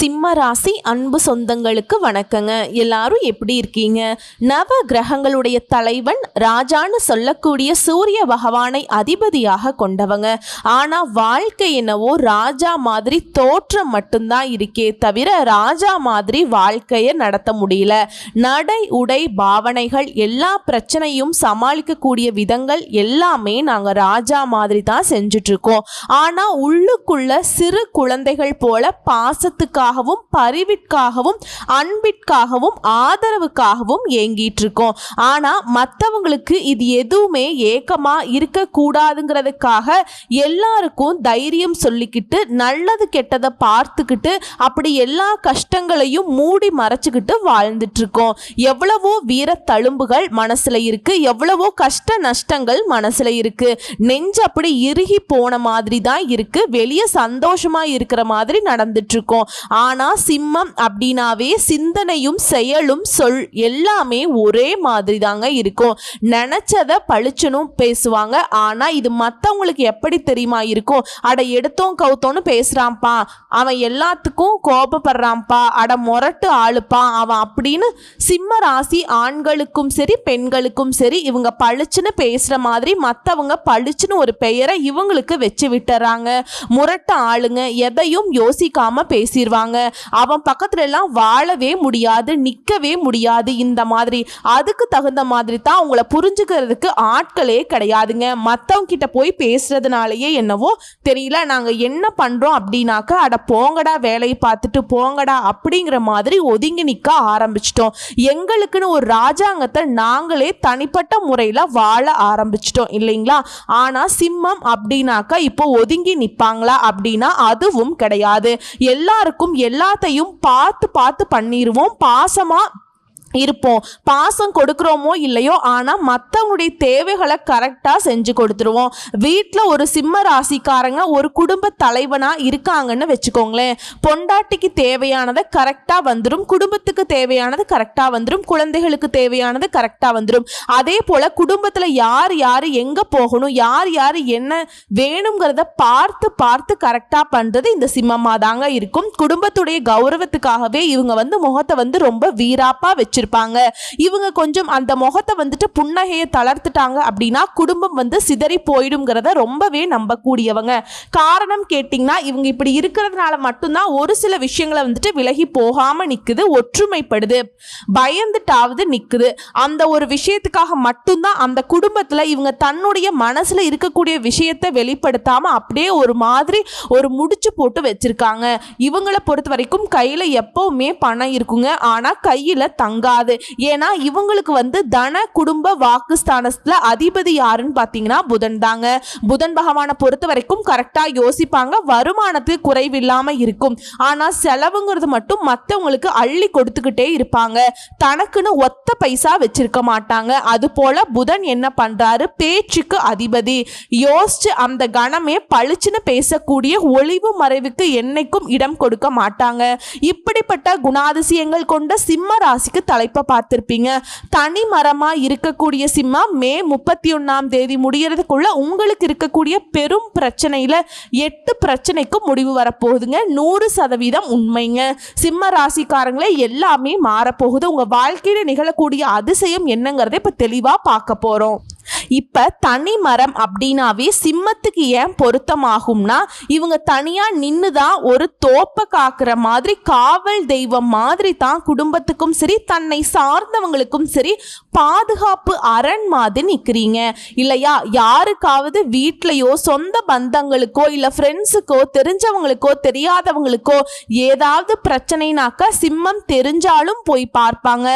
சிம்ம ராசி அன்பு சொந்தங்களுக்கு வணக்கங்க. எல்லாரும் எப்படி இருக்கீங்க? நவ கிரகங்களுடைய தலைவன் ராஜான்னு சொல்லக்கூடிய சூரிய பகவானை அதிபதியாக கொண்டவங்க. ஆனா வாழ்க்கை என்னவோ ராஜா மாதிரி தோற்றம் மட்டும்தான் இருக்கே தவிர ராஜா மாதிரி வாழ்க்கையை நடத்த முடியல. நடை உடை பாவனைகள் எல்லா பிரச்சனையும் சமாளிக்கக்கூடிய விதங்கள் எல்லாமே நாங்க ராஜா மாதிரி தான் செஞ்சுட்டு இருக்கோம். ஆனா உள்ளுக்குள்ள சிறு குழந்தைகள் போல பாசத்துக்காகவும் பரிவிற்காகவும் அன்பிற்காகவும் ஆதரவுக்காகவும் ஏங்கிட்டு இருக்கோம். ஆனா மற்றவங்களுக்கு இது எதுவுமே ஏக்கமா இருக்கக்கூடாதுங்கிறதுக்காக எல்லாருக்கும் தைரியம் சொல்லிக்கிட்டு நல்லது கெட்டதை பார்த்துக்கிட்டு அப்படி எல்லா கஷ்டங்களையும் மூடி மறைச்சுக்கிட்டு வாழ்ந்துட்டு இருக்கோம். எவ்வளவோ வீர தழும்புகள் மனசுல இருக்கு, எவ்வளவோ கஷ்ட நஷ்டங்கள் மனசுல இருக்கு. நெஞ்சு அப்படி இறுகி போன மாதிரி தான் இருக்கு, வெளியே சந்தோஷமா இருக்கிற மாதிரி நடந்துட்டு இருக்கோம். ஆனா சிம்மம் அப்படின்னாவே சிந்தனையும் செயலும் சொல் எல்லாமே ஒரே மாதிரி தாங்க இருக்கும். நினைச்சத பழிச்சனும் பேசுவாங்க. ஆனா இது மற்றவங்களுக்கு எப்படி தெரியுமா இருக்கும்? அட எடுத்தோம் கவுத்தோன்னு பேசுறான்ப்பா, அவன் எல்லாத்துக்கும் கோபப்படுறான்ப்பா, அட முரட்டு ஆளுப்பா அவன் அப்படின்னு சிம்ம ராசி ஆண்களுக்கும் சரி பெண்களுக்கும் சரி இவங்க பழிச்சுன்னு பேசுற மாதிரி மற்றவங்க பழிச்சுன்னு ஒரு பெயரை இவங்களுக்கு வச்சு விட்டுறாங்க. முரட்டு ஆளுங்க, எதையும் யோசிக்காம பேசிடுவாங்க. அவன் பக்கத்துல எல்லாம் வாழவே முடியாது, நிக்கவே முடியாது. இந்த மாதிரி அதுக்கு தகுந்த மாதிரி தான் அவங்கள புரிஞ்சுக்கிறதுக்கு ஆட்களே கிடையாதுங்க. மற்றவங்க கிட்ட போய் பேசுறதுனாலயே என்னவோ தெரியல, நாங்க என்ன பண்றோம் அப்படின்னாக்க அட போங்கடா வேலையை பார்த்துட்டு போங்கடா அப்படிங்கிற மாதிரி ஒதுங்கி நிக்க ஆரம்பிச்சிட்டோம். எங்களுக்குன்னு ஒரு ராஜாங்கத்தை நாங்களே தனிப்பட்ட முறையில வாழ ஆரம்பிச்சிட்டோம் இல்லைங்களா? ஆனா சிம்மம் அப்படின்னாக்கா இப்போ ஒதுங்கி நிப்பாங்களா அப்படின்னா அதுவும் கிடையாது. எல்லாருக்கும் எல்லாத்தையும் பார்த்து பார்த்து பண்ணிடுவோம், பாசமா இருப்போம். பாசம் கொடுக்குறோமோ இல்லையோ ஆனா மற்றவங்களுடைய தேவைகளை கரெக்டா செஞ்சு கொடுத்துருவோம். வீட்டில் ஒரு சிம்ம ராசிக்காரங்க ஒரு குடும்ப தலைவனா இருக்காங்கன்னு வச்சுக்கோங்களேன். பொண்டாட்டிக்கு தேவையானதை கரெக்டா வந்துடும், குடும்பத்துக்கு தேவையானது கரெக்டா வந்துடும், குழந்தைகளுக்கு தேவையானது கரெக்டா வந்துடும். அதே போல குடும்பத்துல யார் யாரு எங்க போகணும், யார் யாரு என்ன வேணுங்கிறத பார்த்து பார்த்து கரெக்டா பண்றது இந்த சிம்மமா தாங்க இருக்கும். குடும்பத்துடைய கௌரவத்துக்காகவே இவங்க முகத்தை ரொம்ப வீராப்பா வச்சு இவங்க கொஞ்சம் அந்த முகத்தை புன்னகையை தளர்த்துட்டாங்க அப்படின்னா குடும்பம் சிதறி போயிடும்ங்கிறத ரொம்பவே நம்பக்கூடியவங்க. காரணம் கேட்டீங்கன்னா இவங்க இப்படி இருக்கிறதுனால மட்டும்தான் ஒரு சில விஷயங்களை விலகி போகாம நிக்குது, ஒற்றுமைப்படுது, பயந்துட்டாவது நிக்குது. அந்த ஒரு விஷயத்துக்காக மட்டும்தான் அந்த குடும்பத்துல இவங்க தன்னுடைய மனசுல இருக்கக்கூடிய விஷயத்தை வெளிப்படுத்தாம அப்படியே ஒரு மாதிரி ஒரு முடிச்சு போட்டு வச்சிருக்காங்க. இவங்களை பொறுத்த வரைக்கும் கையில எப்பவுமே பணம் இருக்குங்க, ஆனா கையில தங்க. ஏன்னா இவங்களுக்கு தன குடும்ப வாக்குஸ்தானத்துல அதிபதி யாருன்னு பாத்தீங்கன்னா புதன் தாங்க. புதன் பகவானை பொறுத்த வரைக்கும் கரெக்டா யோசிப்பாங்க, வருமானத்துக்கு குறைவில்லாம இருக்கும். ஆனா செலவுங்கிறது மட்டும் மற்றவங்களுக்கு அள்ளி கொடுத்துக்கிட்டே இருப்பாங்க, தனக்குன்னு ஒத்த பைசா வச்சிருக்க மாட்டாங்க. அது போல புதன் என்ன பண்றாரு, பேச்சுக்கு அதிபதி. யோசிச்சு அந்த கணமே பளிச்சுன்னு பேசக்கூடிய ஒளிவு மறைவுக்கு என்னைக்கும் இடம் கொடுக்க மாட்டாங்க. இப்படிப்பட்ட குணாதிசயங்கள் கொண்ட சிம்ம ராசிக்கு தலைப்பை பார்த்திருப்பீங்க. தனி மரமா இருக்கக்கூடிய சிம்மம் மே 31 முடியறதுக்குள்ள உங்களுக்கு இருக்கக்கூடிய பெரும் பிரச்சனையில 8 பிரச்சனைக்கு முடிவு வரப்போகுதுங்க. 100% உண்மைங்க. சிம்ம ராசிக்காரங்களே எல்லாமே மாறப்போகுது. உங்க வாழ்க்கையில நிகழக்கூடிய அதிசயம் என்னங்கிறத இப்ப தெளிவா பார்க்க போறோம். இப்ப தனி மரம் அப்படின்னாவே சிம்மத்துக்கு ஏன் பொருத்தமாகும்னா இவங்க தனியா நின்னுதான் ஒரு தோப்ப காக்குற மாதிரி காவல் தெய்வம் மாதிரி தான் குடும்பத்துக்கும் சரி தன்னை சார்ந்தவங்களுக்கும் சரி பாதுகாப்பு அரண் மாதிரி நிக்கிறீங்க இல்லையா? யாருக்காவது வீட்லயோ சொந்த பந்தங்களுக்கோ இல்ல ஃப்ரெண்ட்ஸுக்கோ தெரிஞ்சவங்களுக்கோ தெரியாதவங்களுக்கோ ஏதாவது பிரச்சனைனாக்கா சிம்மம் தெரிஞ்சாலும் போய் பார்ப்பாங்க,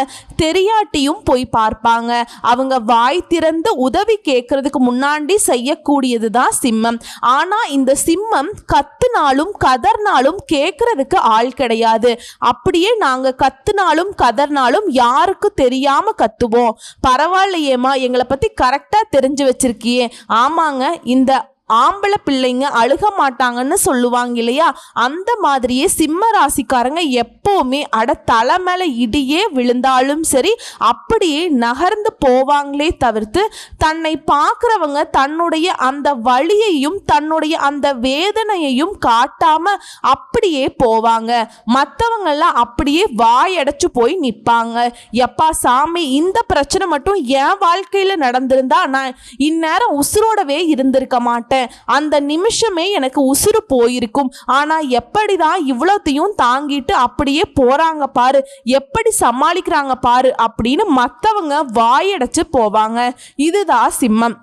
தெரியாட்டியும் போய் பார்ப்பாங்க. அவங்க வாய் திறந்து உதவி கேட்கறதுக்கு முன்னாடி செய்யக்கூடியதுதான் சிம்மம். ஆனா இந்த சிம்மம் கத்துனாலும் கதர்னாலும் கேட்கறதுக்கு ஆள் கிடையாது. அப்படியே நாங்க கத்துனாலும் கதர்னாலும் யாருக்கு தெரியாம கத்துவோம். பரவாயில்லையேமா, எங்களை பத்தி கரெக்டா தெரிஞ்சு வச்சிருக்கியே. ஆமாங்க, இந்த ஆம்பளை பிள்ளைங்க அழுக மாட்டாங்கன்னு சொல்லுவாங்க இல்லையா, அந்த மாதிரியே சிம்ம ராசிக்காரங்க எப்பவுமே தலை மேல இடியே விழுந்தாலும் சரி அப்படியே நகர்ந்து போவாங்களே தவிர்த்து தன்னை பார்க்கிறவங்க தன்னுடைய அந்த வலியையும் தன்னுடைய அந்த வேதனையையும் காட்டாம அப்படியே போவாங்க. மற்றவங்க எல்லாம் அப்படியே வாயடைச்சு போய் நிற்பாங்க. எப்பா சாமி, இந்த பிரச்சனை மட்டும் என் வாழ்க்கையில நடந்திருந்தா நான் இந்நேரம் உசுரோடவே இருந்திருக்க மாட்டேன், அந்த நிமிஷமே எனக்கு உசுறு போயிருக்கும். ஆனா எப்படிதான் இவ்வளோத்தையும் தாங்கிட்டு அப்படியே போறாங்க பாரு, எப்படி சமாளிக்கிறாங்க பாரு அப்படின்னு மற்றவங்க வாயடைச்சு போவாங்க. இதுதான் சிம்மம்.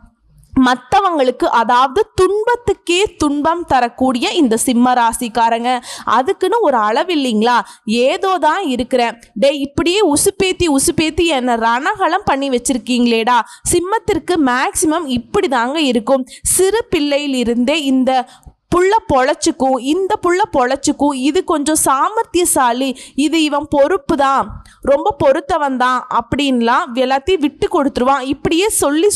மற்றவங்களுக்கு அதாவது துன்பத்துக்கே துன்பம் தரக்கூடிய இந்த சிம்ம ராசிக்காரங்க. அதுக்குன்னு ஒரு அளவு இல்லைங்களா, ஏதோ தான் இருக்கிறேன் இப்படியே உசுப்பேத்தி என்ன ரணகலம் பண்ணி வச்சிருக்கீங்களேடா. சிம்மத்திற்கு மேக்சிமம் இப்படி தாங்க இருக்கும். சிறு பிள்ளையிலிருந்தே இந்த புள்ள பொழைச்சிக்கும், இந்த புள்ள பொழைச்சிக்கும், இது கொஞ்சம் சாமர்த்தியசாலி, இது இவன் பொறுப்பு தான், ரொம்ப பொறுத்தவன் தான் அப்படின்லாம் எல்லாத்தையும் விட்டு கொடுத்துருவான். இப்படியே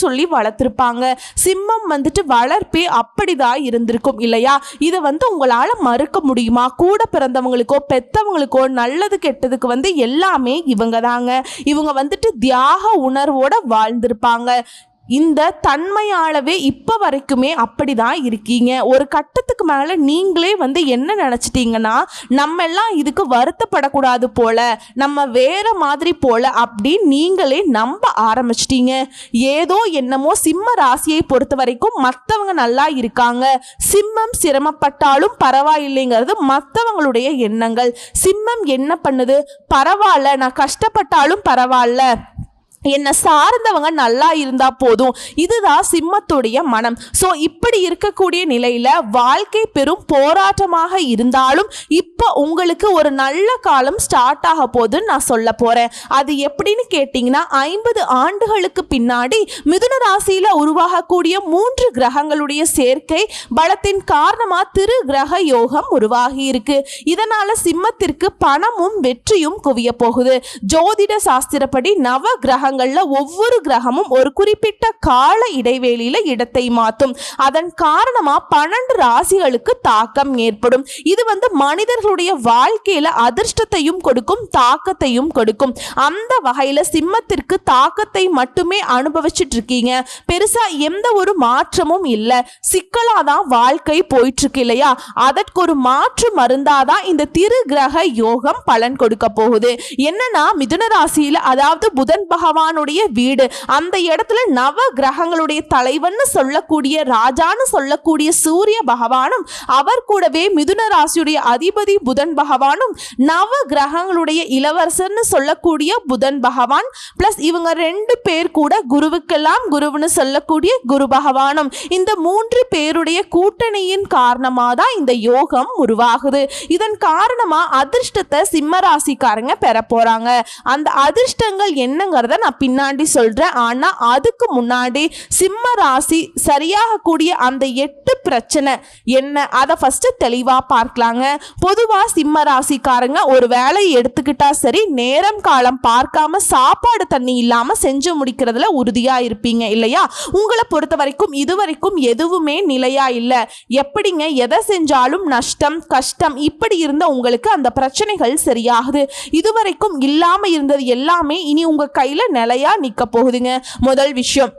சொல்லி வளர்த்துருப்பாங்க. சிம்மம் வளர்ப்பே அப்படிதான் இருந்திருக்கும் இல்லையா. இதை உங்களால் மறுக்க முடியுமா? கூட பிறந்தவங்களுக்கோ பெத்தவங்களுக்கோ நல்லது கெட்டதுக்கு எல்லாமே இவங்க தாங்க. இவங்க தியாக உணர்வோட வாழ்ந்திருப்பாங்க. இந்த தன்மையாலவே இப்போ வரைக்குமே அப்படிதான் இருக்கீங்க. ஒரு கட்டத்துக்கு மேலே நீங்களே என்ன நினச்சிட்டீங்கன்னா, நம்ம எல்லாம் இதுக்கு வருத்தப்படக்கூடாது போல, நம்ம வேற மாதிரி போல அப்படின்னு நீங்களே நம்ப ஆரம்பிச்சிட்டீங்க. ஏதோ என்னமோ சிம்ம ராசியை பொறுத்த வரைக்கும் மற்றவங்க நல்லா இருக்காங்க, சிம்மம் சிரமப்பட்டாலும் பரவாயில்லைங்கிறது மற்றவங்களுடைய எண்ணங்கள். சிம்மம் என்ன பண்ணுது, பரவாயில்ல நான் கஷ்டப்பட்டாலும் பரவாயில்ல, என்னை சார்ந்தவங்க நல்லா இருந்தா போதும், இதுதான் சிம்மத்துடைய மனம். ஸோ இப்படி இருக்கக்கூடிய நிலையில வாழ்க்கை பெரும் போராட்டமாக இருந்தாலும் இப்போ உங்களுக்கு ஒரு நல்ல காலம் ஸ்டார்ட் ஆக போகுதுன்னு நான் சொல்ல போறேன். அது எப்படின்னு கேட்டிங்கன்னா, 50 ஆண்டுகளுக்கு பின்னாடி மிதுன ராசியில உருவாகக்கூடிய 3 கிரகங்களுடைய சேர்க்கை பலத்தின் காரணமா திரு கிரக யோகம் உருவாகி இருக்கு. இதனால சிம்மத்திற்கு பணமும் வெற்றியும் குவிய போகுது. ஜோதிட சாஸ்திரப்படி நவ கிரகங்கள் ஒவ்வொரு கிரகமும் ஒரு குறிப்பிட்ட கால இடைவெளியில இடத்தை மாற்றும். அதன் காரணமா 12 ராசிகளுக்கு தாக்கம் ஏற்படும். இது மனிதர்களுடைய வாழ்க்கையில அதிர்ஷ்டத்தையும் கொடுக்கும், தாக்கத்தையும் கொடுக்கும். அந்த வகையில சிம்மத்திற்கு தாக்கத்தை மட்டுமே அனுபவிச்சுட்டு இருக்கீங்க. பெருசா எந்த ஒரு மாற்றமும் இல்லை, சிக்கலாதான் வாழ்க்கை போயிட்டு இருக்கு இல்லையா. அதற்கு ஒரு மாற்று மருந்தாதான் இந்த திரு கிரக யோகம் பலன் கொடுக்க போகுது. என்னன்னா, மிதுன ராசியில அதாவது புதன் பகவானுடைய வீடு, அந்த இடத்துல நவ கிரகங்களுடைய தலைவன் சொல்லக்கூடிய ராஜான்னு சொல்லக்கூடிய சூரிய பகவானும் அவர் கூடவே மிதுன ராசியுடைய அதிபதி புதன் பகவானும் நவ கிரகங்களுடைய இளவரசர்னு சொல்லக்கூடிய புதன் பகவான் பிளஸ் இவங்க 2 பேர் கூட குருவுக்கெல்லாம் குருவுன்னு சொல்லக்கூடிய குரு பகவானும், இந்த 3 பேருடைய கூட்டணியின் காரணமாக தான் இந்த யோகம் உருவாகுது. இதன் காரணமா அதிர்ஷ்டத்தை சிம்ம ராசிக்காரங்க பெற போறாங்க. அந்த அதிர்ஷ்டங்கள் என்னங்கிறத நான் பின்னாடி சொல்றேன். ஆனா அதுக்கு முன்னாடி சிம்ம ராசி சரியாக கூடிய அந்த 8 பிரச்சனை என்ன, அதை ஃபர்ஸ்ட் தெளிவா பார்க்கலாங்க. பொதுவா சிம்ம ராசிக்காரங்க ஒரு வேலையை எடுத்துக்கிட்டா சரி, நேரம் காலம் பார்க்காம சாப்பாடு தண்ணி இல்லாம செஞ்சு முடிக்கிறதுல உறுதியா இருப்பீங்க இல்லையா. உங்களை பொறுத்த வரைக்கும் இதுவரைக்கும் எதுவுமே நிலையா இல்லை. எப்படிங்க, எதை செஞ்சாலும் நஷ்டம் கஷ்டம் இப்படி இருந்த உங்களுக்கு அந்த பிரச்சனைகள் சரியாகுது. இதுவரைக்கும் இல்லாம இருந்தது எல்லாமே இனி உங்க கையில நிலையா நிக்க போகுதுங்க. முதல் விஷயம்.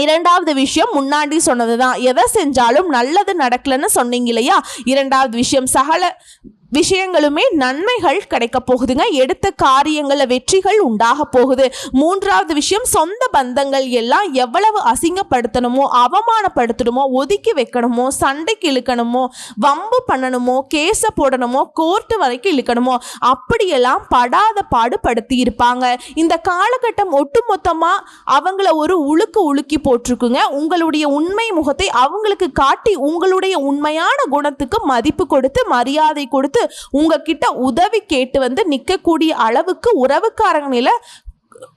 இரண்டாவது விஷயம், முன்னாடி சொன்னதுதான், எதை செஞ்சாலும் நல்லது நடக்கலன்னு சொன்னீங்க இல்லையா. இரண்டாவது விஷயம், சகல விஷயங்களுமே நன்மைகள் கிடைக்க போகுதுங்க. எடுத்த காரியங்கள வெற்றிகள் உண்டாக போகுது. மூன்றாவது விஷயம், சொந்த பந்தங்கள் எல்லாம் எவ்வளவு அசிங்கப்படுத்தணுமோ அவமானப்படுத்தணுமோ ஒதுக்கி வைக்கணுமோ சண்டைக்கு இழுக்கணுமோ வம்பு பண்ணணுமோ கேஸ போடணுமோ கோர்ட்டு வரைக்கும் இழுக்கணுமோ அப்படியெல்லாம் படாத பாடுபடுத்தி இருப்பாங்க. இந்த காலகட்டம் ஒட்டுமொத்தமா அவங்கள ஒரு உலுக்கி போட்டிருக்குங்க. உங்களுடைய உண்மை முகத்தை அவங்களுக்கு காட்டி உங்களுடைய உண்மையான குணத்துக்கு மதிப்பு கொடுத்து மரியாதை கொடுத்து உங்ககிட்ட உதவி கேட்டு நிற்கக்கூடிய அளவுக்கு உறவுக்காரங்களில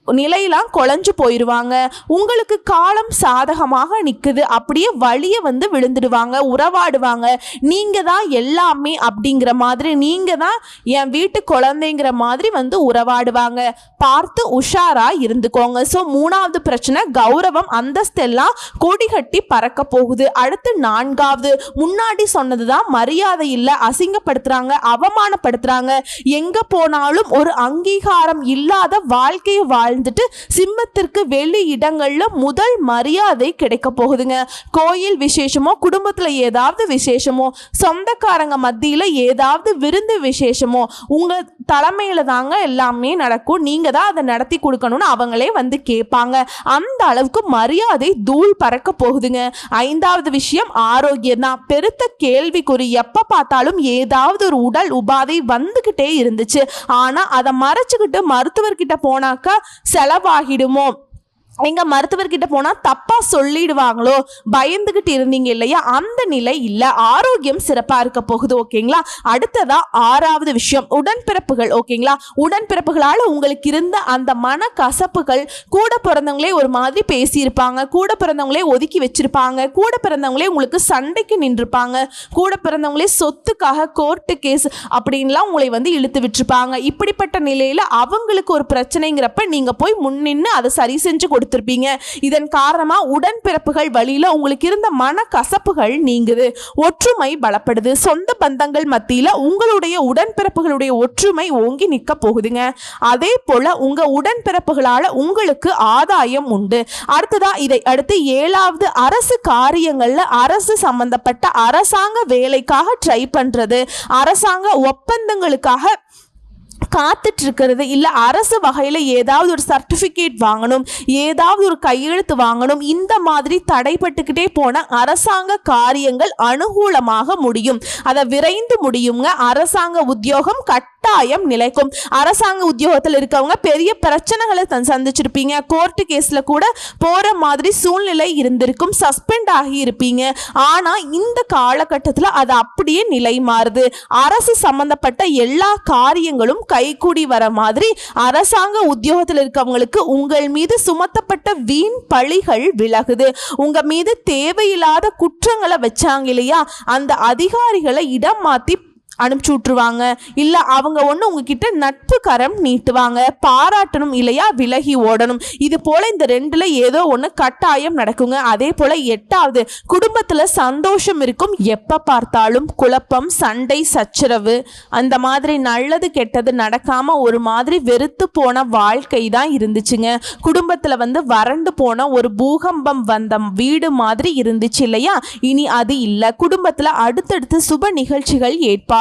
நிலையெல்லாம் குலைஞ்சு போயிடுவாங்க. உங்களுக்கு காலம் சாதகமாக நிற்குது, அப்படியே வழியை வந்து விழுந்துடுவாங்க, உறவாடுவாங்க. நீங்கள் தான் எல்லாமே அப்படிங்கிற மாதிரி, நீங்கள் தான் என் வீட்டு குழந்தைங்கிற மாதிரி வந்து உறவாடுவாங்க. பார்த்து உஷாராக இருந்துக்கோங்க. ஸோ 3வது பிரச்சனை கௌரவம் அந்தஸ்து எல்லாம் கொடி கட்டி பறக்க போகுது. அடுத்து 4வது, முன்னாடி சொன்னது தான், மரியாதை இல்லை, அசிங்கப்படுத்துகிறாங்க, அவமானப்படுத்துகிறாங்க. எங்கே போனாலும் ஒரு அங்கீகாரம் இல்லாத வாழ்க்கையை வாழ்ந்துட்டு சிம்மத்திற்கு வெளி இடங்கள்ல முதல் மரியாதை கிடைக்க போகுதுங்க. கோயில் விசேஷமோ, குடும்பத்துல ஏதாவது விசேஷமோ, சொந்தக்காரங்க மத்தியில ஏதாவது விருந்து விசேஷமோ உங்க தலைமையில தாங்க எல்லாமே நடக்கும். நீங்க தான் அதை நடத்தி கொடுக்கணும்னு அவங்களே வந்து கேட்பாங்க. அந்த அளவுக்கு மரியாதை தூள் பறக்க போகுதுங்க. 5வது விஷயம் ஆரோக்கியம் தான். பெருத்த கேள்விக்குறி. எப்ப பார்த்தாலும் ஏதாவது ஒரு உடல் உபாதை வந்துகிட்டே இருந்துச்சு. ஆனா அதை மறைச்சுக்கிட்டு மருத்துவர்கிட்ட போனாக்கா செலவாகிடுமோ, எங்க மருத்துவர்கிட்ட போனா தப்பா சொல்லிடுவாங்களோ பயந்துகிட்டு இருந்தீங்க இல்லையா, அந்த நிலை இல்லை. ஆரோக்கியம் சிறப்பா இருக்க போகுது. ஓகேங்களா. அடுத்ததா 6வது விஷயம் உடன்பிறப்புகள். ஓகேங்களா. உடன்பிறப்புகளால உங்களுக்கு இருந்த அந்த மன கசப்புகள், கூட பிறந்தவங்களே ஒரு மாதிரி பேசியிருப்பாங்க, கூட பிறந்தவங்களே ஒதுக்கி வச்சிருப்பாங்க, கூட பிறந்தவங்களே உங்களுக்கு சண்டைக்கு நின்றுப்பாங்க, கூட பிறந்தவங்களே சொத்துக்காக கோர்ட்டு கேஸ் அப்படின்லாம் உங்களை வந்து இழுத்து விட்டுருப்பாங்க. இப்படிப்பட்ட நிலையில அவங்களுக்கு ஒரு பிரச்சனைங்கிறப்ப நீங்க போய் முன்னின்னு அதை சரி செஞ்சு கொடுத்துருப்பீங்க. இதன் காரணமா உடன்பிறப்புகள் வழியில உங்களுக்கு இருந்த மன கசப்புகள் நீங்குது, ஒற்றுமை பலப்படுது. சொந்த பந்தங்கள் மத்தியில உங்களுடைய உடன்பிறப்புகளுடைய ஒற்றுமை ஓங்கி நிற்க போகுதுங்க. அதே போல உங்க உடன்பிறப்புகளால உங்களுக்கு ஆதாயம் உண்டு. அடுத்ததா இதை அடுத்து 7வது, அரசு காரியங்கள்ல அரசு சம்பந்தப்பட்ட அரசாங்க வேலைக்காக ட்ரை பண்றது, அரசாங்க ஒப்பந்தங்களுக்காக காத்துட்டு இருக்கிறது, இல்லை அரசு வகையில் ஏதாவது ஒரு சர்டிஃபிகேட் வாங்கணும், ஏதாவது ஒரு கையெழுத்து வாங்கணும், இந்த மாதிரி தடைப்பட்டுக்கிட்டே போன அரசாங்க காரியங்கள் அனுகூலமாக முடியும். அதை விரைந்து முடியுங்க. அரசாங்க உத்தியோகம் கட்டாயம் நிலைக்கும். அரசாங்க உத்தியோகத்தில் இருக்கவங்க பெரிய பிரச்சனைகளை சந்திச்சிருப்பீங்க. கோர்ட்டு கேஸில் கூட போகிற மாதிரி சூழ்நிலை இருந்திருக்கும், சஸ்பெண்ட் ஆகி இருப்பீங்க. ஆனால் இந்த காலகட்டத்தில் அது அப்படியே நிலை மாறுது. அரசு சம்பந்தப்பட்ட எல்லா காரியங்களும் கைகூடி வர மாதிரி அரசாங்க உத்தியோகத்தில் இருக்கவங்களுக்கு உங்கள் மீது சுமத்தப்பட்ட வீண் பழிகள் விலகுது. உங்க மீது தேவையில்லாத குற்றங்களை வச்சாங்க இல்லையா, அந்த அதிகாரிகளை இடம் மாத்தி அனுப்பிச்சு விட்டுருவாங்க. இல்லை அவங்க ஒன்று உங்ககிட்ட நட்பு கரம் நீட்டுவாங்க, பாராட்டணும் இல்லையா விலகி ஓடணும். இது போல இந்த 2ல் ஏதோ ஒன்று கட்டாயம் நடக்குங்க. அதே போல 8வது, குடும்பத்தில் சந்தோஷம் இருக்கும். எப்போ பார்த்தாலும் குழப்பம், சண்டை, சச்சரவு, அந்த மாதிரி நல்லது கெட்டது நடக்காம ஒரு மாதிரி வெறுத்து போன வாழ்க்கை தான் இருந்துச்சுங்க. குடும்பத்தில் வந்து வறண்டு போன ஒரு பூகம்பம் வந்த வீடு மாதிரி இருந்துச்சு இல்லையா, இனி அது இல்லை. குடும்பத்தில் அடுத்தடுத்து சுப நிகழ்ச்சிகள் ஏற்பாடாகும்.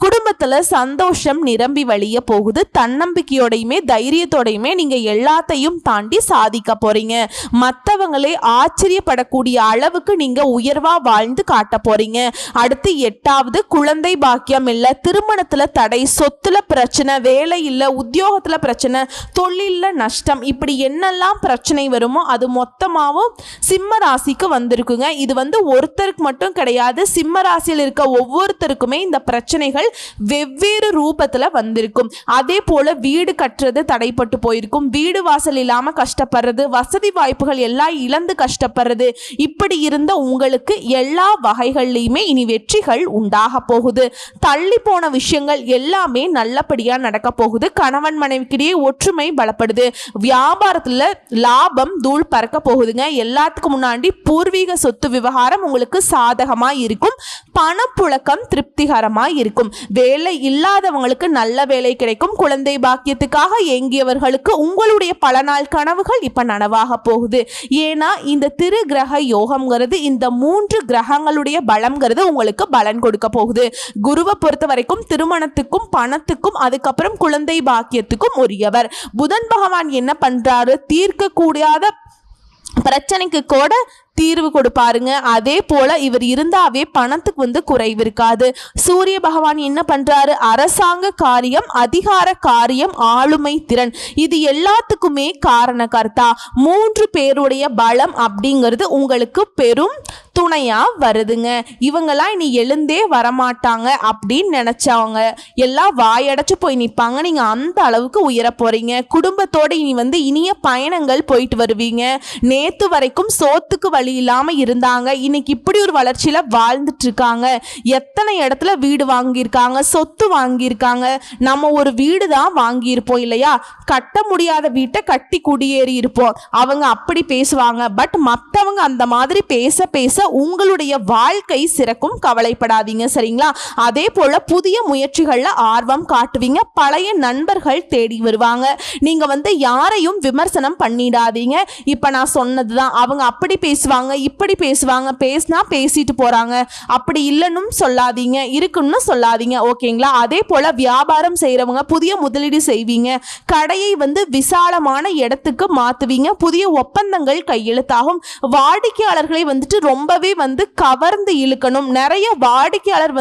குடும்பத்துல சந்தோஷம் நிரம்பி வழிய போகுது. தன்னம்பிக்கையோடையுமே தைரியத்தோடையுமே நீங்க எல்லாத்தையும் தாண்டி சாதிக்க போறீங்க. மற்றவங்களே ஆச்சரியப்படக்கூடிய அளவுக்கு நீங்க உயர்வா வாழ்ந்து காட்ட போறீங்க. அடுத்து 8வது, குழந்தை பாக்கியம் இல்ல, திருமணத்துல தடை, சொத்துல பிரச்சனை, வேலை இல்ல, உத்தியோகத்துல பிரச்சனை, தொழில்ல நஷ்டம், இப்படி என்னெல்லாம் பிரச்சனை வருமோ அது மொத்தமாவும் சிம்ம ராசிக்கு வந்திருக்குங்க. இது வந்து ஒருத்தருக்கு மட்டும் கிடையாது, சிம்ம ராசியில் இருக்க ஒவ்வொருத்தருக்குமே இந்த பிரச்சனைகள் வெவ்வேறு ரூபத்துல வந்திருக்கும். அதே போல வீடு கட்டுறது தடைப்பட்டு போயிருக்கும், வீடு வாசல் இல்லாம கஷ்டப்படுறது, வசதி வாய்ப்புகள் எல்லாம் இழந்து கஷ்டப்படுறது, இப்படி இருந்த உங்களுக்கு எல்லா வகைகள்லையுமே இனி வெற்றிகள் உண்டாக போகுது. தள்ளி போன விஷயங்கள் எல்லாமே நல்லபடியா நடக்க போகுது. கணவன் மனைவிக்கிடையே ஒற்றுமை பலப்படுது. வியாபாரத்துல லாபம் தூள் பறக்க போகுதுங்க. எல்லாத்துக்கும் முன்னாடி பூர்வீக சொத்து விவகாரம் உங்களுக்கு சாதகமா இருக்கும். பணப்புழக்கம் திருப்திகரமா இருக்கும். வேலை இல்லாதவங்களுக்கு நல்ல வேலை கிடைக்கும். குழந்தை பாக்கியத்துக்காக ஏங்கியவர்களுக்கு உங்களுடைய பல நாள் கனவுகள் இப்ப நனவாக போகுது. ஏன்னா இந்த திரு கிரக யோகம்ங்கிறது, இந்த 3 கிரகங்களுடைய பலம்ங்கிறது உங்களுக்கு பலன் கொடுக்க போகுது. குருவை பொறுத்த வரைக்கும் திருமணத்துக்கும் பணத்துக்கும் அதுக்கப்புறம் குழந்தை பாக்கியத்துக்கும் உரியவர். புதன் பகவான் என்ன பண்றாரு, தீர்க்க கூடாத பிரச்சனைக்கு கூட தீர்வு கொடுப்பாருங்க. அதே போல இவர் இருந்தாவே பணத்துக்கு குறைவு இருக்காது. சூரிய பகவான் என்ன பண்றாரு? அரசாங்க காரியம், அதிகார காரியம், ஆளுமை திறன், இது எல்லாத்துக்குமே காரணகர்த்தா. 3 பேருடைய பலம் அப்படிங்கிறது உங்களுக்கு பெரும் துணையா வருதுங்க. இவங்கெல்லாம் இனி எழுந்தே வரமாட்டாங்க அப்படின்னு நினைச்சவங்க எல்லாம் வாயடைச்சு போய் நிற்பாங்க. நீங்க அந்த அளவுக்கு உயர போறீங்க. குடும்பத்தோட இனி இனிய பயணங்கள் போயிட்டு வருவீங்க. நேத்து வரைக்கும் சோத்துக்கு வழி இல்லாம இருந்தாங்க, இன்னைக்கு இப்படி ஒரு வளர்ச்சியில வாழ்ந்துட்டு இருக்காங்க. எத்தனை இடத்துல வீடு வாங்கியிருக்காங்க, சொத்து வாங்கியிருக்காங்க. நம்ம ஒரு வீடு தான் வாங்கியிருப்போம் இல்லையா, கட்ட முடியாத வீட்டை கட்டி குடியேறி இருப்போம். அவங்க அப்படி பேசுவாங்க. பட் மற்றவங்க அந்த மாதிரி பேச பேச உங்களுடைய வாழ்க்கை சிறக்கும். கவலைப்படாதீங்க, சரிங்களா? அதே போல புதிய முயற்சிகள்ல ஆர்வம் காட்டுவீங்க. பழைய நண்பர்கள் தேடி வருவாங்க. நீங்க யாரையும் விமர்சனம் பண்ணிடாதீங்க. இப்ப நான் சொன்னதுதான், அவங்க அப்படி பேசுவாங்க, இப்படி பேசுவாங்க, பேசினா பேசிட்டு போறாங்க, அப்படி இல்லைன்னு சொல்லாதீங்க, இருக்குன்னு சொல்லாதீங்க. ஓகேங்களா? அதே போல வியாபாரம் செய்யறவங்க புதிய முதலீடு செய்வீங்க. கடையை விசாலமான இடத்துக்கு மாத்துவீங்க. புதிய ஒப்பந்தங்கள் கையெழுத்தாகும். வாடிக்கையாளர்களை ரொம்பவே கவர்ந்து இழுக்கணும். நிறைய வாடிக்கையாளர்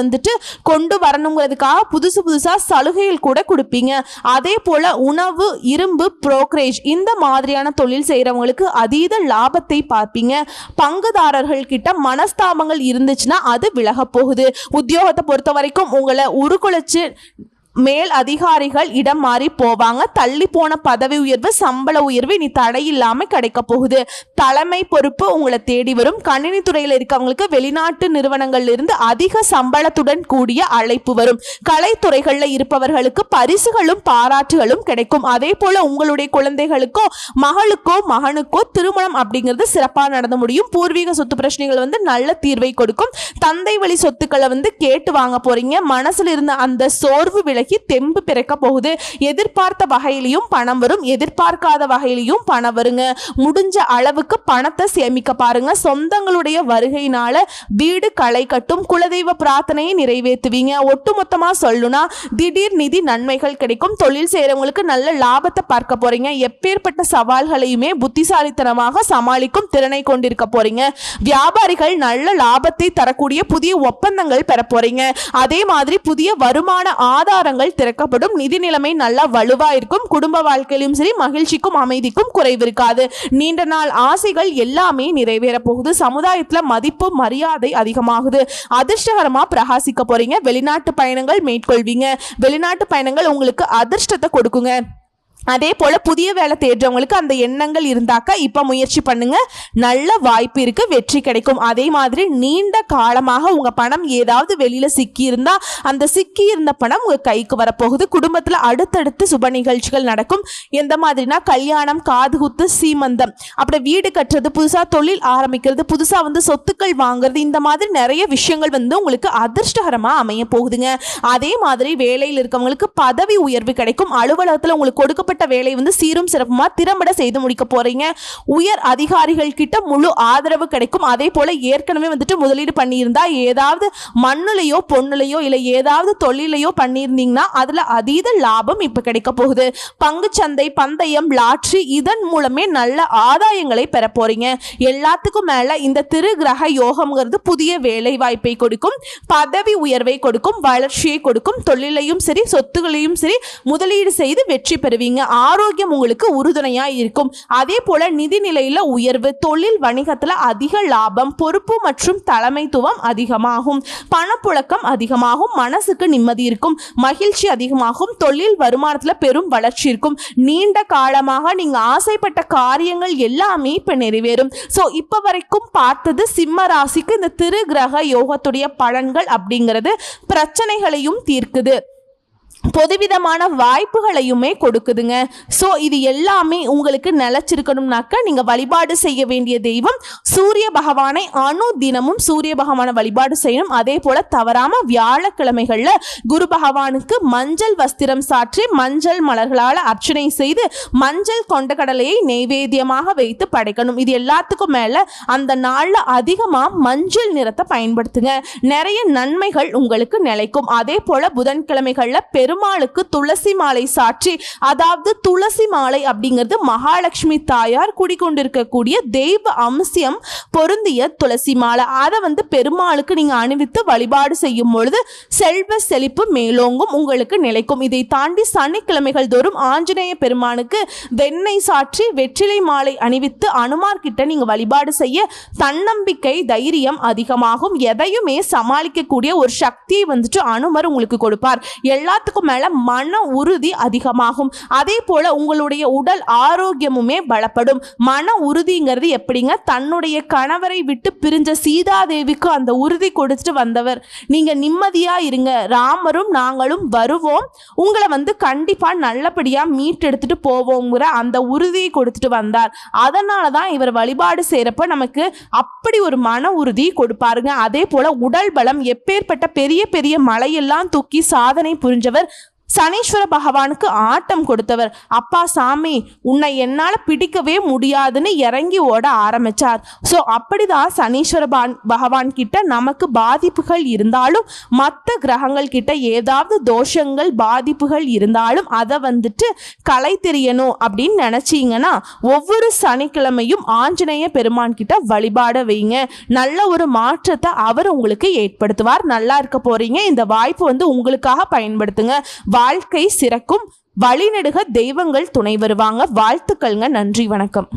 கொண்டு வரணுங்கிறதுக்காக புதுசா சலுகைகள் கூட கொடுப்பீங்க. அதே போல உணவு, இரும்பு, புரோக்கரேஜ் இந்த மாதிரியான தொழில் செய்யறவங்களுக்கு அதீத லாபத்தை பார்ப்பீங்க. பங்குதாரர்கள் கிட்ட மனஸ்தாபங்கள் இருந்துச்சுன்னா அது விலக போகுது. உத்தியோகத்தை பொறுத்த வரைக்கும் உங்களை உருக்குலைச்சு மேல் அதிகாரிகள் இடம் மாறி போவாங்க. தள்ளி போன பதவி உயர்வு, சம்பள உயர்வு இனி தடையில்லாம கிடைக்க போகுது. தலைமை பொறுப்பு உங்களை தேடி வரும். கணினி துறையில் இருக்கவங்களுக்கு வெளிநாட்டு நிறுவனங்கள்ல இருந்து அதிக சம்பளத்துடன் கூடிய அழைப்பு வரும். கலைத்துறைகள்ல இருப்பவர்களுக்கு பரிசுகளும் பாராட்டுகளும் கிடைக்கும். அதே போல உங்களுடைய குழந்தைகளுக்கோ மகளுக்கோ மகனுக்கோ திருமணம் அப்படிங்கிறது சிறப்பாக நடந்து முடியும். பூர்வீக சொத்து பிரச்சனைகள் நல்ல தீர்வை கொடுக்கும். தந்தை வழி சொத்துக்களை கேட்டு வாங்க போறீங்க. மனசுல இருந்த அந்த சோர்வு விலகி தெம்பு பிறக்க போகுது. எதிர்பார்த்த வகையிலையும் பணம் வரும், எதிர்பார்க்காத வகையிலையும் பணம் வருங்க. முடிஞ்ச அளவுக்கு பணத்தை சேமிக்க பாருங்க. சொந்தங்களுடைய வருகையினால வீடு களை கட்டும். குலதெய்வ பிரார்த்தனையை நிறைவேற்றுவீங்க. ஒட்டுமொத்தமா சொல்லணும்னா திடீர் நிதி நன்மைகள் கிடைக்கும். தொழில் செய்யறவங்களுக்கு நல்ல லாபத்தை பார்க்க போறீங்க. எப்பேற்பட்ட சவால்களையுமே புத்திசாலித்தனமாக சமாளிக்கும் திறனை கொண்டிருக்க போறீங்க. வியாபாரிகள் நல்ல லாபத்தை தரக்கூடிய புதிய ஒப்பந்தங்கள் பெற போறீங்க. அதே மாதிரி புதிய வருமான ஆதாரங்கள் திறக்கப்படும். நிதி நிலைமை நல்லா வலுவா இருக்கும். குடும்ப வாழ்க்கையிலும் சரி, மகிழ்ச்சிக்கும் அமைதிக்கும் குறைவு இருக்காது. நீண்ட நாள் ஆசைகள் எல்லாமே நிறைவேற போகுது. சமுதாயத்துல மதிப்பு மரியாதை அதிகமாகுது. அதிர்ஷ்டகரமா பிரகாசிக்க போறீங்க. வெளிநாட்டு பயணங்கள் மேற்கொள்வீங்க. வெளிநாட்டு பயணங்கள் உங்களுக்கு அதிர்ஷ்டத்தை கொடுக்குங்க. அதே போல புதிய வேலை தேடுறவங்களுக்கு அந்த எண்ணங்கள் இருந்தாக்க இப்ப முயற்சி பண்ணுங்க. நல்ல வாய்ப்பு இருக்கு, வெற்றி கிடைக்கும். அதே மாதிரி நீண்ட காலமாக உங்க பணம் ஏதாவது வெளியில சிக்கி இருந்தா அந்த சிக்கி இருந்த பணம் உங்க கைக்கு வரப்போகுது. குடும்பத்துல அடுத்தடுத்து சுப நிகழ்ச்சிகள் நடக்கும். எந்த மாதிரினா கல்யாணம், காதுகுத்து, சீமந்தம், அப்படி வீடு கட்டுறது, புதுசா தொழில் ஆரம்பிக்கிறது, புதுசா சொத்துக்கள் வாங்குறது, இந்த மாதிரி நிறைய விஷயங்கள் உங்களுக்கு அதிர்ஷ்டகரமா அமைய போகுதுங்க. அதே மாதிரி வேலையில் இருக்கவங்களுக்கு பதவி உயர்வு கிடைக்கும். அலுவலகத்துல உங்களுக்கு கொடுக்க வேலை சீரும் சிறப்புமா திறம்பட செய்து முடிக்க போறீங்க. உயர் அதிகாரிகள் கிட்ட முழு ஆதரவு கிடைக்கும். அதே போல ஏற்கனவே முதலீடு பண்ணியிருந்தா ஏதாவது மண்ணுலையோ பொண்ணுலையோ இல்ல ஏதாவது தொழிலையோ பண்ணியிருந்தீங்கன்னா அதுல அதீத லாபம் இப்ப கிடைக்க போகுது. பங்குச்சந்தை, பந்தயம், லாட்ரி இதன் மூலமே நல்ல ஆதாயங்களை பெற போறீங்க. எல்லாத்துக்கும் மேல இந்த திருகிரக யோகம்ங்கிறது புதிய வேலை வாய்ப்பை கொடுக்கும், பதவி உயர்வை கொடுக்கும், வளர்ச்சியை கொடுக்கும். தொழிலையும் சரி, சொத்துகளையும் சரி முதலீடு செய்து வெற்றி பெறுவீங்க. ஆரோக்கியம் உங்களுக்கு உறுதுணையா இருக்கும். அதே போல நிதி நிலையில உயர்வு, தொழில் வணிகத்துல அதிக லாபம், பொறுப்பு மற்றும் தலைமைத்துவம் அதிகமாகும். பணப்புழக்கம் அதிகமாகும். மனசுக்கு நிம்மதி இருக்கும், மகிழ்ச்சி அதிகமாகும். தொழில் வருமானத்துல பெரும் வளர்ச்சி இருக்கும். நீண்ட காலமாக நீங்க ஆசைப்பட்ட காரியங்கள் எல்லாமே இப்ப நிறைவேறும். சோ இப்ப வரைக்கும் பார்த்தது சிம்ம ராசிக்கு இந்த திருகிரக யோகத்துடைய பலன்கள் அப்படிங்கிறது பிரச்சனைகளையும் தீர்க்குது, பொதுவிதமான வாய்ப்புகளையுமே கொடுக்குதுங்க. ஸோ இது எல்லாமே உங்களுக்கு நிலச்சிருக்கணும்னாக்க நீங்கள் வழிபாடு செய்ய வேண்டிய தெய்வம் சூரிய பகவானை தினமும் சூரிய பகவானை வழிபாடு செய்யணும். அதே போல் தவறாமல் வியாழக்கிழமைகளில் குரு பகவானுக்கு மஞ்சள் வஸ்திரம் சாற்றி மஞ்சள் மலர்களால் அர்ச்சனை செய்து மஞ்சள் கொண்ட கடலையை நைவேத்தியமாக வைத்து படைக்கணும். இது எல்லாத்துக்கும் மேலே அந்த நாளில் அதிகமாக மஞ்சள் நிறத்தை பயன்படுத்துங்க. நிறைய நன்மைகள் உங்களுக்கு நிலைக்கும். அதே போல் புதன்கிழமைகளில் பெருமாளுக்கு துளசி மாலை சாற்றி, அதாவது துளசி மாலை அப்படிங்கிறது மகாலட்சுமி தாயார் குடிக்கொண்டிருக்கக்கூடிய தெய்வ அம்சம் பொருந்திய துளசி மாலை. அதை பெருமாளுக்கு நீங்க அணிவித்து வழிபாடு செய்யும் பொழுது செல்வ செழிப்பு மேலோங்கும், உங்களுக்கு நிலைக்கும். இதை தாண்டி சனிக்கிழமைகள் தோறும் ஆஞ்சநேய பெருமானுக்கு வெண்ணெய் சாற்றி வெற்றிலை மாலை அணிவித்து அனுமார் கிட்ட நீங்க வழிபாடு செய்ய தன்னம்பிக்கை தைரியம் அதிகமாகும். எதையுமே சமாளிக்கக்கூடிய ஒரு சக்தியை அனுமர் உங்களுக்கு கொடுப்பார். எல்லாத்துக்கும் மேல மன உறுதி அதிகமாகும். அதே போல உங்களுடைய உடல் ஆரோக்கியமுமே பலப்படும். மன உறுதிங்கிறது எப்படிங்க? தன்னுடைய கணவரை விட்டு பிரிஞ்ச சீதாதேவிக்கு அந்த உறுதி கொடுத்துட்டு வந்தவர். நீங்க நிம்மதியா இருங்க, ராமரும் நாங்களும் வருவோம், உங்களை கண்டிப்பா நல்லபடியா மீட்டெடுத்துட்டு போவோங்கிற அந்த உறுதியை கொடுத்துட்டு வந்தார். அதனாலதான் இவர் வழிபாடு செய்யறப்ப நமக்கு அப்படி ஒரு மன உறுதி கொடுப்பாருங்க. அதே போல உடல் பலம், எப்பேற்பட்ட பெரிய பெரிய மலையெல்லாம் தூக்கி சாதனை புரிஞ்சவர். சனீஸ்வர பகவானுக்கு ஆட்டம் கொடுத்தவர். அப்பா சாமி, உன்னை என்னால் பிடிக்கவே முடியாதுன்னு இறங்கி ஓட ஆரம்பிச்சார். ஸோ அப்படிதான் சனீஸ்வர பகவான் கிட்ட நமக்கு பாதிப்புகள் இருந்தாலும், மற்ற கிரகங்கள் கிட்ட ஏதாவது தோஷங்கள் பாதிப்புகள் இருந்தாலும் அதை களை தெரியணும் அப்படின்னு நினைச்சீங்கன்னா ஒவ்வொரு சனிக்கிழமையும் ஆஞ்சநேய பெருமான் கிட்ட வழிபாட வைங்க. நல்ல ஒரு மாற்றத்தை அவர் உங்களுக்கு ஏற்படுத்துவார். நல்லா இருக்க போறீங்க. இந்த வாய்ப்பு உங்களுக்காக பயன்படுத்துங்க. வாழ்க்கை சிறக்கும். வழிநெடுக தெய்வங்கள் துணை வருவாங்க. வாழ்த்துக்கள்ங்க. நன்றி, வணக்கம்.